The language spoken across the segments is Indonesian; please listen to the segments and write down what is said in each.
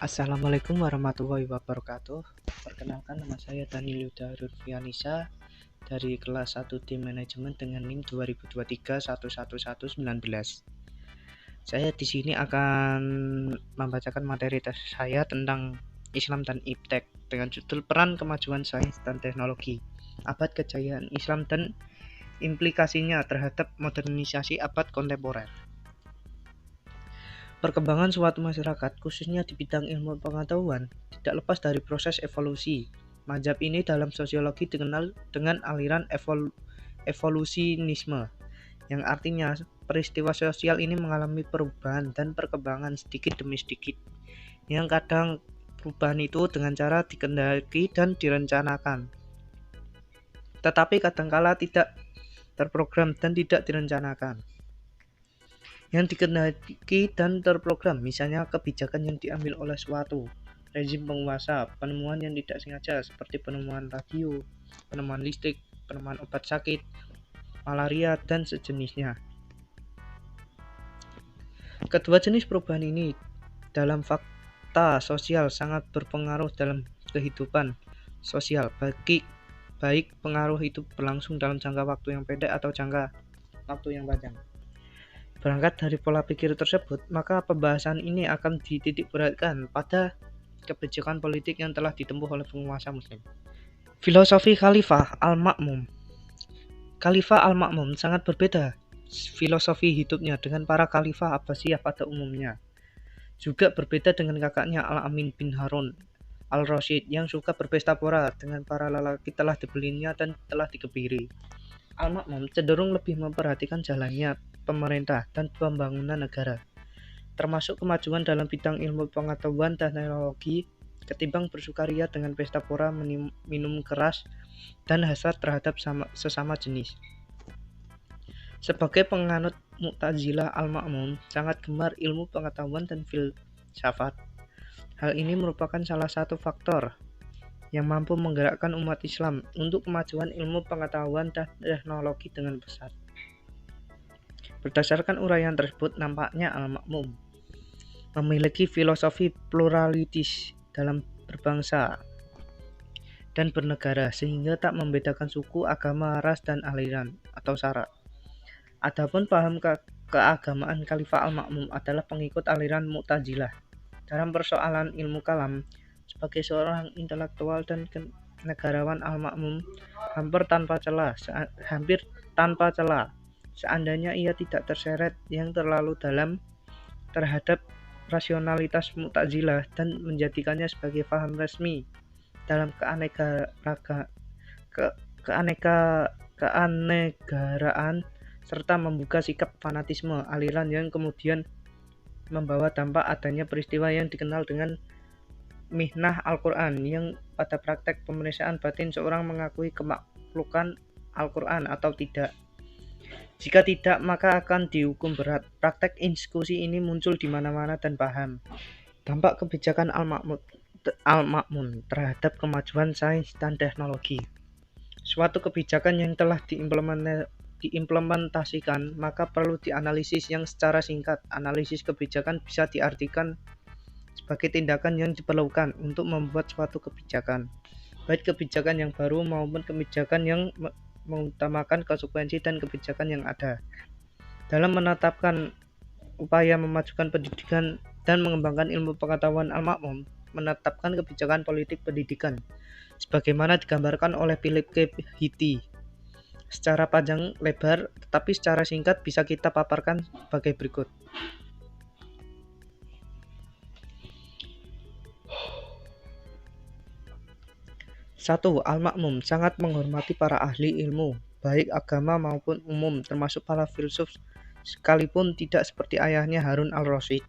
Assalamualaikum warahmatullahi wabarakatuh. Perkenalkan, nama saya Daniel Yuda Rurfianisa dari kelas 1 Tim Manajemen dengan NIM 2023111119. Saya di sini akan membacakan materi tes saya tentang Islam dan Iptek dengan judul Peran Kemajuan Sains dan Teknologi, Abad Kejayaan Islam dan Implikasinya terhadap Modernisasi Abad Kontemporer. Perkembangan suatu masyarakat, khususnya di bidang ilmu pengetahuan, tidak lepas dari proses evolusi. Mazhab ini dalam sosiologi dikenal dengan aliran evolusionisme, yang artinya peristiwa sosial ini mengalami perubahan dan perkembangan sedikit demi sedikit, yang kadang perubahan itu dengan cara dikendaki dan direncanakan, tetapi kadangkala tidak terprogram dan tidak direncanakan. Yang dikendaki dan terprogram, misalnya kebijakan yang diambil oleh suatu rezim penguasa, penemuan yang tidak sengaja seperti penemuan radio, penemuan listrik, penemuan obat sakit, malaria, dan sejenisnya. Kedua jenis perubahan ini dalam fakta sosial sangat berpengaruh dalam kehidupan sosial, baik pengaruh itu berlangsung dalam jangka waktu yang pendek atau jangka waktu yang panjang. Berangkat dari pola pikir tersebut, maka pembahasan ini akan dititikberatkan pada kebijakan politik yang telah ditempuh oleh penguasa Muslim. Filosofi Khalifah Al-Ma'mun. Khalifah Al-Ma'mun sangat berbeda filosofi hidupnya dengan para khalifah Abbasiyah pada umumnya. Juga berbeda dengan kakaknya Al-Amin bin Harun Al-Rasyid yang suka berpesta pora dengan para lelaki telah dibelinya dan telah dikebiri. Al-Ma'mun cenderung lebih memperhatikan jalannya pemerintah dan pembangunan negara, termasuk kemajuan dalam bidang ilmu pengetahuan dan teknologi, ketimbang bersukaria dengan pesta pora, minum keras, dan hasrat terhadap sesama jenis. Sebagai penganut Mu'tazilah, Al-Ma'mun sangat gemar ilmu pengetahuan dan filsafat. Hal ini merupakan salah satu faktor yang mampu menggerakkan umat Islam untuk kemajuan ilmu pengetahuan dan teknologi dengan pesat. Berdasarkan uraian tersebut, nampaknya Al-Ma'mun memiliki filosofi pluralitis dalam berbangsa dan bernegara, sehingga tak membedakan suku, agama, ras, dan aliran atau syarat. Adapun paham keagamaan Khalifah Al-Ma'mun adalah pengikut aliran Mu'tazilah. Dalam persoalan ilmu kalam, sebagai seorang intelektual dan negarawan, Al-Ma'mun hampir tanpa celah, seandainya ia tidak terseret yang terlalu dalam terhadap rasionalitas Mu'tazilah dan menjadikannya sebagai paham resmi dalam keanegaraan serta membuka sikap fanatisme aliran yang kemudian membawa dampak adanya peristiwa yang dikenal dengan mihnah Al-Quran, yang pada praktek pemeriksaan batin seorang mengakui kemaklukan Al-Quran atau tidak. Jika tidak, maka akan dihukum berat. Praktek institusi ini muncul di mana-mana dan paham. Dampak kebijakan Al-Ma'mun terhadap kemajuan sains dan teknologi. Suatu kebijakan yang telah diimplementasikan, maka perlu dianalisis yang secara singkat. Analisis kebijakan bisa diartikan sebagai tindakan yang diperlukan untuk membuat suatu kebijakan, baik kebijakan yang baru maupun kebijakan yang mengutamakan konsekuensi dan kebijakan yang ada. Dalam menetapkan upaya memajukan pendidikan dan mengembangkan ilmu pengetahuan, Al-Ma'mun menetapkan kebijakan politik pendidikan sebagaimana digambarkan oleh Philip K. Hitti secara panjang lebar, tetapi secara singkat bisa kita paparkan sebagai berikut. 1. Al-Ma'mun sangat menghormati para ahli ilmu, baik agama maupun umum, termasuk para filsuf, sekalipun tidak seperti ayahnya Harun al-Rasyid.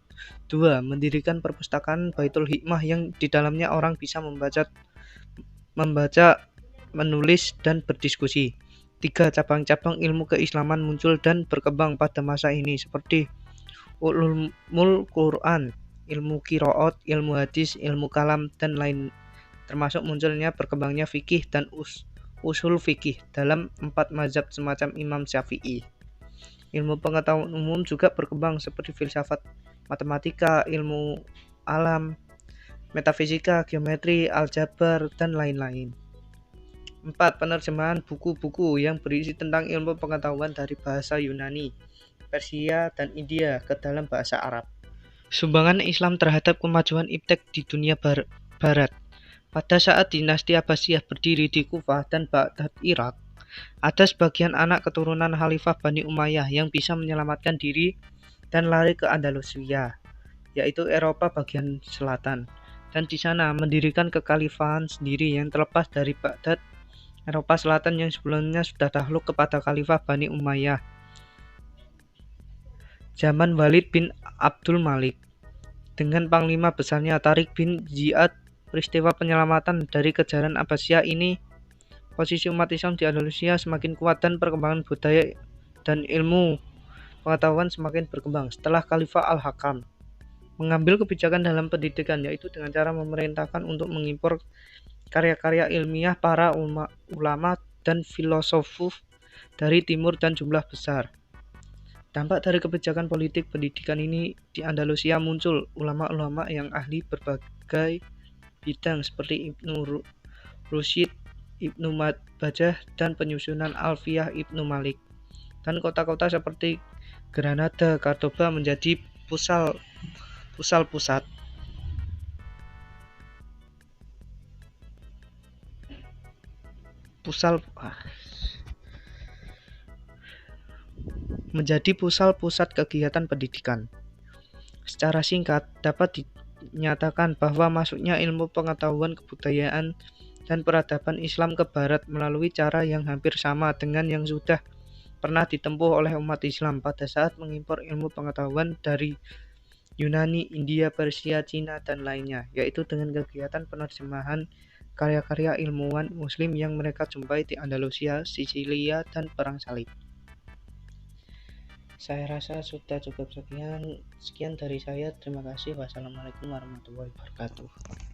2. Mendirikan perpustakaan Baitul Hikmah yang di dalamnya orang bisa membaca, menulis, dan berdiskusi. 3. Cabang-cabang ilmu keislaman muncul dan berkembang pada masa ini seperti ulumul Quran, ilmu qiraat, ilmu hadis, ilmu kalam, dan lain, termasuk munculnya berkembangnya fikih dan usul fikih dalam 4 mazhab semacam Imam Syafi'i. Ilmu pengetahuan umum juga berkembang seperti filsafat, matematika, ilmu alam, metafisika, geometri, aljabar, dan lain-lain. 4. Penerjemahan buku-buku yang berisi tentang ilmu pengetahuan dari bahasa Yunani, Persia, dan India ke dalam bahasa Arab. Sumbangan Islam terhadap kemajuan iptek di dunia barat. Pada saat dinasti Abbasiyah berdiri di Kufah dan Baghdad, Irak, ada sebagian anak keturunan Khalifah Bani Umayyah yang bisa menyelamatkan diri dan lari ke Andalusia, yaitu Eropa bagian selatan, dan di sana mendirikan kekhalifahan sendiri yang terlepas dari Baghdad, Eropa Selatan yang sebelumnya sudah takluk kepada Khalifah Bani Umayyah. Zaman Walid bin Abdul Malik dengan panglima besarnya Tariq bin Ziyad. Peristiwa penyelamatan dari kejaran Abbasiyah ini, posisi umat Islam di Andalusia semakin kuat dan perkembangan budaya dan ilmu pengetahuan semakin berkembang. Setelah Khalifah Al-Hakam mengambil kebijakan dalam pendidikan, yaitu dengan cara memerintahkan untuk mengimpor karya-karya ilmiah para ulama dan filosofus dari timur dan jumlah besar. Dampak dari kebijakan politik pendidikan ini di Andalusia muncul ulama-ulama yang ahli berbagai bidang seperti Ibnu Rusyid, Ibnu Bajah, dan penyusunan Alfiyah Ibnu Malik. Dan kota-kota seperti Granada, Cordoba menjadi pusat pusat kegiatan pendidikan. Secara singkat, dapat dinyatakan bahwa masuknya ilmu pengetahuan kebudayaan dan peradaban Islam ke Barat melalui cara yang hampir sama dengan yang sudah pernah ditempuh oleh umat Islam pada saat mengimpor ilmu pengetahuan dari Yunani, India, Persia, Cina, dan lainnya, yaitu dengan kegiatan penerjemahan karya-karya ilmuwan Muslim yang mereka jumpai di Andalusia, Sisilia, dan Perang Salib. Saya rasa sudah cukup sekian dari saya. Terima kasih. Wassalamualaikum warahmatullahi wabarakatuh.